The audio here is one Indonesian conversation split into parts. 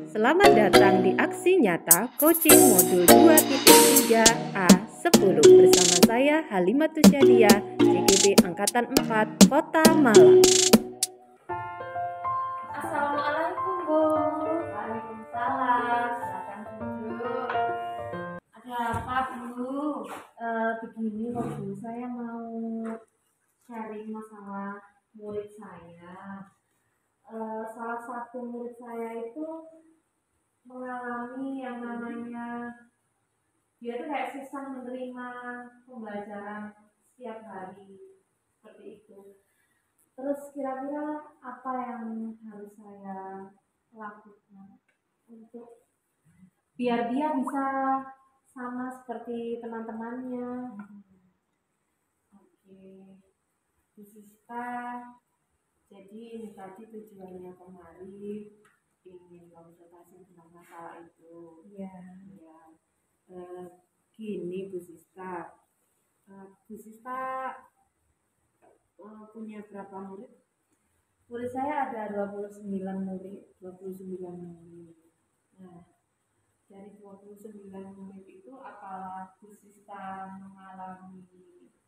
Selamat datang di Aksi Nyata Coaching Modul 2.3A10 bersama saya Halimatus Syadia, CGB Angkatan 4, Kota Malang. Assalamualaikum Bu. Waalaikumsalam. Silakan duduk. Ada apa Bu? Begini loh Bu, saya mau sharing masalah murid saya. Salah satu murid saya itu mengalami yang namanya dia tuh kayak susah menerima pembelajaran setiap hari seperti itu. Terus kira-kira apa yang harus saya lakukan untuk biar dia bisa sama seperti teman-temannya? Oke, Bu Siska, jadi ini tadi tujuannya kemari ingin konsultasi tentang masalah itu. Iya. Gini Bu Siska, punya berapa murid? Murid saya ada 29 murid. 29 murid. Nah, dari 29 murid itu apakah Bu Siska mengalami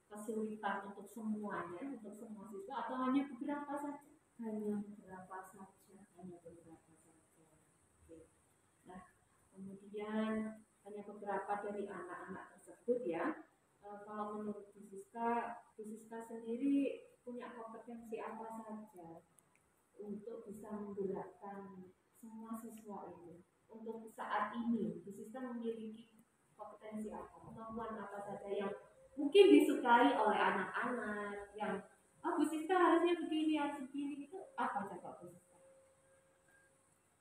kesulitan untuk semuanya, untuk semua siswa, atau hanya beberapa saja? Hanya beberapa saja. Oke. Nah, kemudian hanya beberapa dari anak-anak tersebut ya. Kalau menurut Bu Siska sendiri punya kompetensi apa saja untuk bisa menggerakkan semua siswa ini? Untuk saat ini, Bu Siska memiliki kompetensi apa? Kemampuan apa saja yang mungkin disukai oleh anak-anak, yang Bu Siska harusnya begini, harus begini, itu apa coba Bu Siska?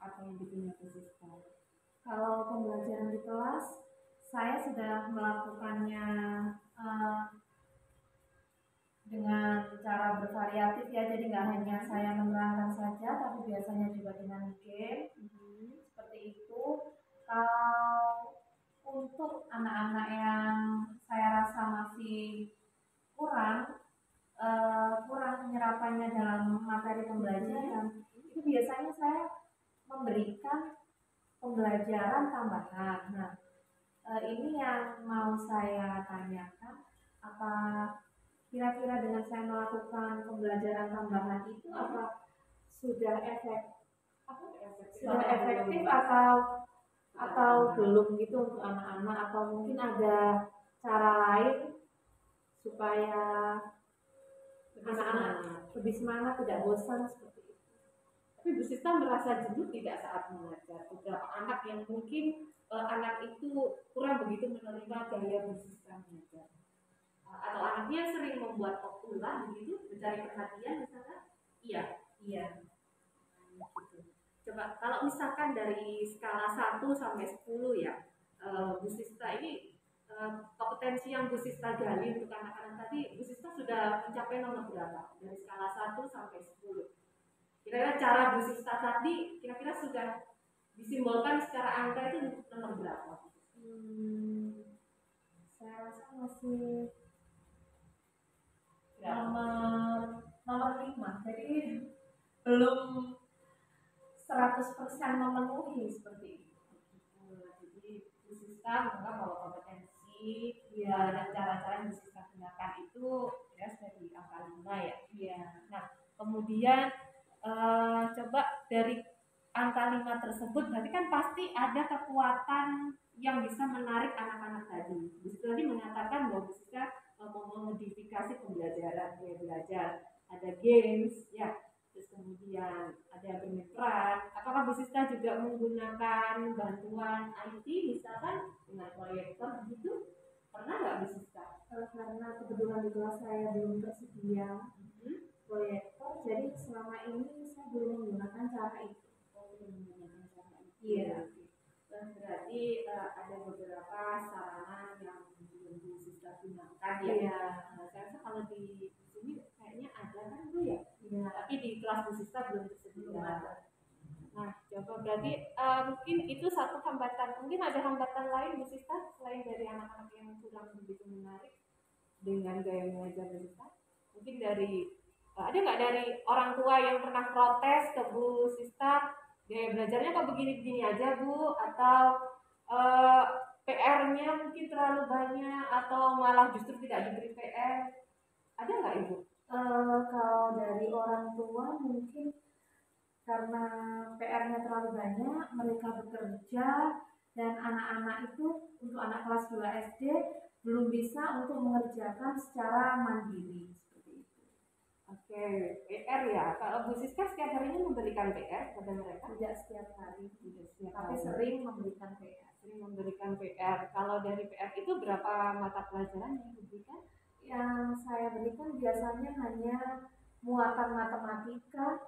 Apa yang dipunya Bu Siska? Kalau pembelajaran di kelas, saya sudah melakukannya dengan cara bervariatif ya, jadi nggak hanya saya menerangkan saja, tapi biasanya juga dengan game, seperti itu. Kalau untuk anak-anak yang saya rasa masih kurang penyerapannya dalam materi pembelajaran, itu biasanya saya memberikan pembelajaran tambahan. Nah, ini yang mau saya tanyakan, apa kira-kira dengan saya melakukan pembelajaran tambahan itu apa sudah efektif atau belum gitu untuk anak-anak, atau mungkin ada cara lain supaya anak-anak lebih semangat, tidak bosan seperti itu. Tapi Bu Siska merasa jenuh tidak saat mengajar? Beberapa anak yang mungkin anak itu kurang begitu menerima gaya Bu Siska mengajar, atau anaknya sering membuat ulah begitu, mencari perhatian misalnya? Iya. Gitu. Coba kalau misalkan dari skala 1 sampai 10 ya, Bu Siska ini kompetensi yang Bu Siska gali untuk anak-anak tadi, Bu Siska sudah mencapai nomor berapa? Dari skala 1 sampai 10. Kira-kira cara Bu Siska tadi kira-kira sudah disimbolkan secara angka itu nomor berapa? Saya rasa masih nomor 5, jadi belum 100% memenuhi seperti itu. Jadi Bu Siska menganggap bahwa kompetensi dan cara-cara yang Bu Siska gunakan itu ya sudah di angka 5 ya. Iya. Nah, kemudian coba dari angka 5 tersebut berarti kan pasti ada kekuatan yang bisa menarik anak-anak tadi. Bu Siska tadi mengatakan bahwa Bu Siska memodifikasi pembelajaran, belajar, ada games ya, terus kemudian ada berperan. Apakah Bu Siska juga menggunakan bantuan IT misalkan dengan proyektor gitu? Pernah nggak Bu Siska? Karena kebetulan di kelas saya belum tersedia proyektor, jadi selama ini saya belum menggunakan cara itu. Iya. Berarti ada beberapa sarana yang belum Bu Siska gunakan ya. Iya. Saya rasa kalau di sini kayaknya ada kan Bu ya. Iya. Tapi di kelas Bu Siska belum tersedia. Nah, coba berarti mungkin itu satu hambatan. Mungkin ada hambatan lain Bu Siska selain dari anak-anak yang kurang begitu menarik dengan gaya mengajar Bu Siska? Mungkin dari ada nggak dari orang tua yang pernah protes ke Bu Siska gaya belajarnya kok begini-begini aja Bu, atau eh, PR-nya mungkin terlalu banyak, atau malah justru tidak diberi PR, ada nggak Ibu? Kalau dari orang tua mungkin karena PR-nya terlalu banyak, mereka bekerja dan anak-anak itu untuk anak kelas 2 SD belum bisa untuk mengerjakan secara mandiri seperti itu. Oke, PR ya. Kalau Bu Siska setiap harinya memberikan PR kepada mereka? Tidak setiap hari, Tapi sering memberikan PR. Sering memberikan PR. Kalau dari PR itu berapa mata pelajaran yang diberikan? Yang saya berikan biasanya hanya muatan matematika,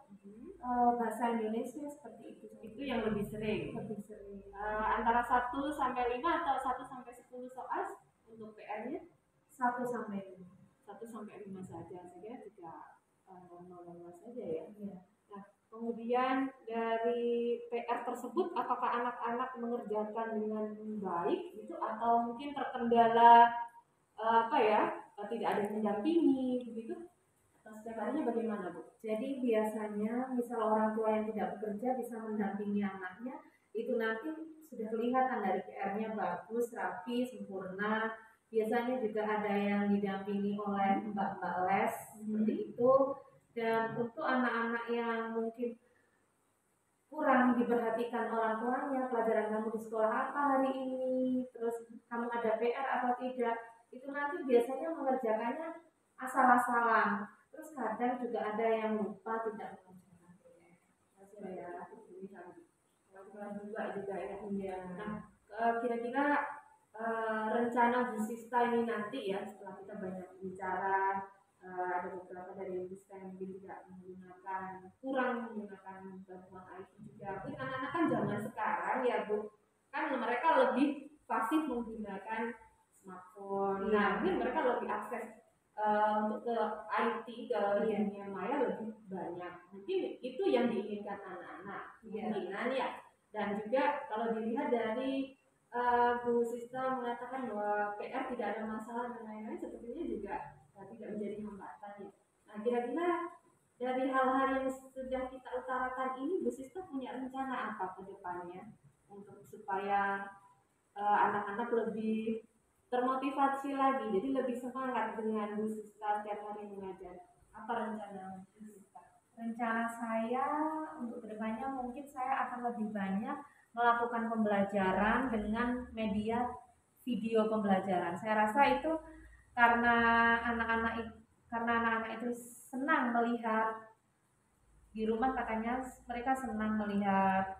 bahasa Indonesia seperti itu. Itu yang lebih sering. Lebih sering. Antara 1 sampai 5 atau 1 sampai 10 soal untuk PR-nya? 1 sampai 5. 1 sampai 5 saja. Saya juga normal saja ya. Iya. Nah, kemudian dari PR tersebut apakah anak-anak mengerjakan dengan baik gitu, atau mungkin terkendala tidak ada yang mendampingi begitu? Setiap harinya bagaimana Bu? Jadi biasanya misal orang tua yang tidak bekerja bisa mendampingi anaknya, itu nanti sudah kelihatan dari PR-nya bagus, rapi, sempurna. Biasanya juga ada yang didampingi oleh mbak-mbak les seperti itu. Dan untuk anak-anak yang mungkin kurang diperhatikan orang tuanya, pelajaran kamu di sekolah apa hari ini, terus kamu ada PR atau tidak, itu nanti biasanya mengerjakannya asal-asalan. Terus kadang juga ada yang lupa tidak mengerjakan PR. Masih ya, ini kan juga ya. Iya. Nah, kira-kira rencana Bu Sista ini nanti ya, setelah kita banyak bicara, ada beberapa dari Bu Sista yang mungkin tidak kurang menggunakan bantuan IT juga. Mungkin anak-anak kan zaman sekarang ya Bu, kan mereka lebih pasif menggunakan smartphone. Nah, mungkin mereka lebih akses untuk ke IT, ke dunia maya lebih banyak. Mungkin itu yang diinginkan anak-anak, kemungkinan ya. Dan juga kalau dilihat dari Bu Sista mengatakan bahwa PR tidak ada masalah dan lain-lain, sepertinya juga tidak menjadi hambatan ya. Nah, kira-kira dari hal-hal yang sudah kita utarakan ini, Bu Sista punya rencana apa ke depannya untuk supaya anak-anak lebih termotivasi lagi, jadi lebih semangat dengan Bu Sista setiap hari mengajar? Apa rencana Bu Sista? Rencana saya untuk kedepannya mungkin saya akan lebih banyak melakukan pembelajaran dengan media video pembelajaran. Saya rasa itu karena anak-anak itu senang melihat di rumah, katanya mereka senang melihat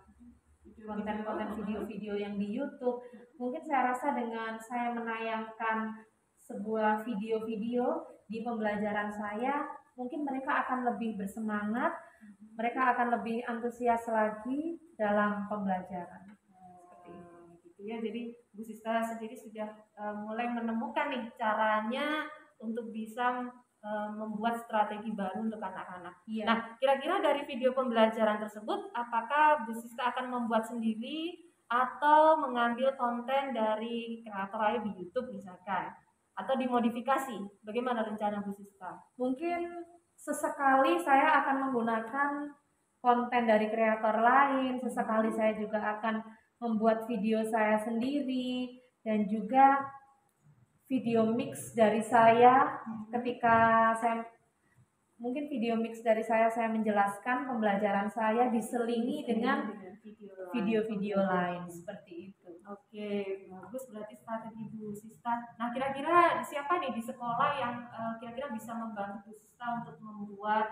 konten-konten video-video yang di YouTube. Mungkin saya rasa dengan saya menayangkan sebuah video-video di pembelajaran saya, mungkin mereka akan lebih bersemangat, mereka akan lebih antusias lagi dalam pembelajaran. Seperti itu. Gitu ya. Jadi Bu Sista sendiri sudah mulai menemukan nih caranya untuk bisa membuat strategi baru untuk anak-anak. Iya. Nah, kira-kira dari video pembelajaran tersebut, apakah Bu Sista akan membuat sendiri atau mengambil konten dari kreator lain di YouTube misalkan, atau dimodifikasi? Bagaimana rencana Bu Sista? Mungkin sesekali saya akan menggunakan konten dari kreator lain, sesekali saya juga akan membuat video saya sendiri, dan juga video mix dari saya ketika saya mungkin video mix dari saya menjelaskan pembelajaran saya diselingi dengan video-video lain seperti itu. Oke, bagus, berarti strategi Bu Sista. Nah, kira-kira siapa nih di sekolah yang kira-kira bisa membantu Bu Sista untuk membuat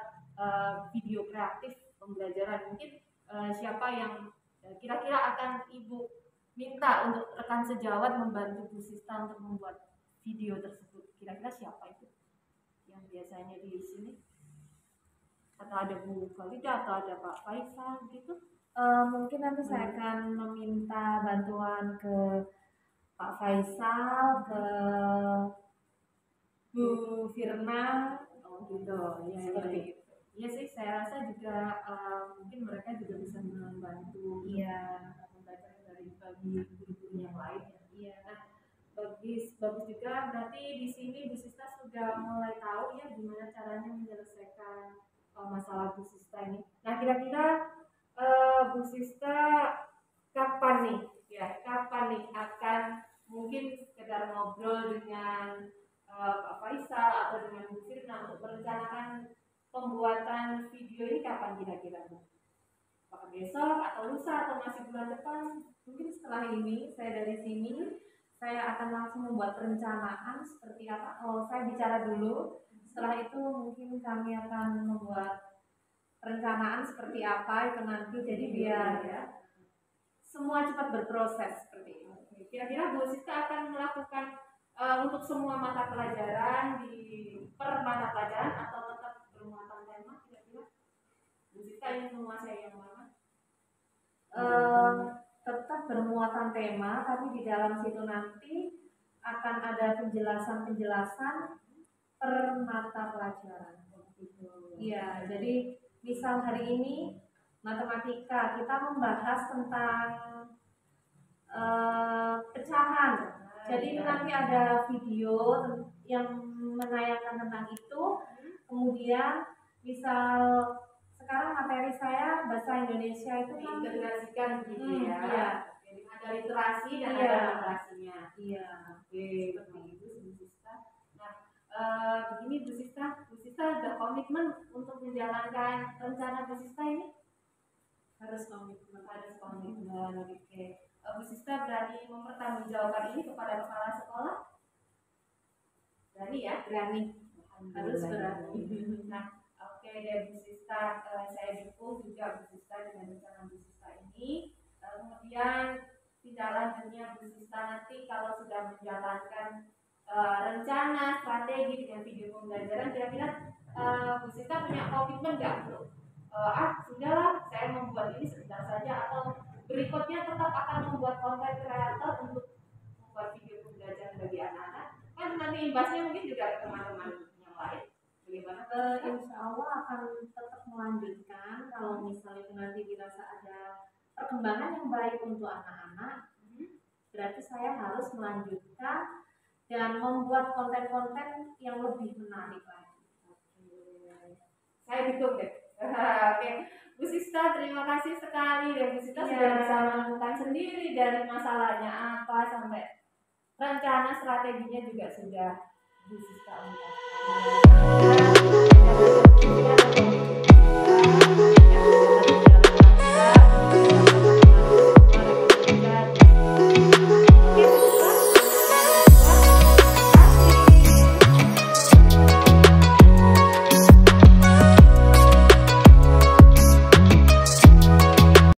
video kreatif pembelajaran? Mungkin siapa yang kira-kira akan Ibu minta untuk rekan sejawat membantu Bu Sista untuk membuat video tersebut? Kira-kira siapa itu yang biasanya di sini? Atau ada Bu Khalida atau ada Pak Faisal gitu? Mungkin nanti saya akan meminta bantuan ke Pak Faisal, ke Bu Firna, gitu. Ya, seperti itu. Iya sih, saya rasa juga mungkin mereka juga bisa membantu. Iya. Pembelajaran dari guru-guru yang lain. Iya. Nah, bagus juga. Berarti di sini Bu Sista sudah mulai tahu ya gimana caranya menyelesaikan masalah Bu Sista ini. Nah, kira-kira Bu Sista kapan nih akan mungkin sekedar ngobrol dengan Pak Faisal atau dengan Bu Firna untuk merencanakan pembuatan video ini kapan kira-kira Bu? Apakah besok atau lusa atau masih bulan depan? Mungkin setelah ini saya dari sini saya akan langsung membuat perencanaan seperti apa. Oh, saya bicara dulu. Setelah itu mungkin kami akan membuat perencanaan seperti apa itu nanti. Jadi biar ya semua cepat berproses seperti ini. Kira-kira Bu Sista akan melakukan untuk semua mata pelajaran per mata pelajaran atau tetap bermuatan tema? Kira-kira Bu Sista ingin menguasai yang mana? Tetap bermuatan tema, tapi di dalam situ nanti akan ada penjelasan-penjelasan per mata pelajaran. Iya, jadi misal hari ini matematika kita membahas tentang pecahan. Jadi nanti ada video yang menayangkan tentang itu. Kemudian misal sekarang materi saya bahasa Indonesia itu kan diintegrasikan gitu ya. Iya. Jadi ada literasi dan Iya. ada literasinya. Iya. Oke, seperti itu Bu Sista. Nah, begini Bu Sista ada komitmen untuk menjalankan rencana Bu Sista ini? Harus komitmen. Oke. Bu Sista berani mempertanggungjawabkan ini kepada kepala sekolah? Berani ya? Berani. Harus berani. Nah, oke deh Bu Sista, saya dukung juga Bu Sista dengan rencana Bu Sista ini. Kemudian tindak lanjutnya Bu Sista nanti kalau sudah menjalankan rencana strategi dengan video pembelajaran, kira-kira Bu Sista punya komitmen nggak untuk sudahlah saya membuat ini sebentar saja, atau berikutnya tetap akan membuat konten kreator untuk membuat video pembelajaran bagi anak-anak? Kan nanti imbasnya mungkin juga ke teman-teman yang lain. Bagaimana? Insya Allah akan tetap melanjutkan kalau misalnya itu nanti dirasa ada perkembangan yang baik untuk anak-anak, berarti saya harus melanjutkan dan membuat konten-konten yang lebih menarik lagi. Saya dukung deh. Oke, Bu Sista terima kasih sekali dan Bu Sista sudah bisa menemukan sendiri dari masalahnya apa sampai rencana strateginya juga sudah Bu Sista ungkapkan.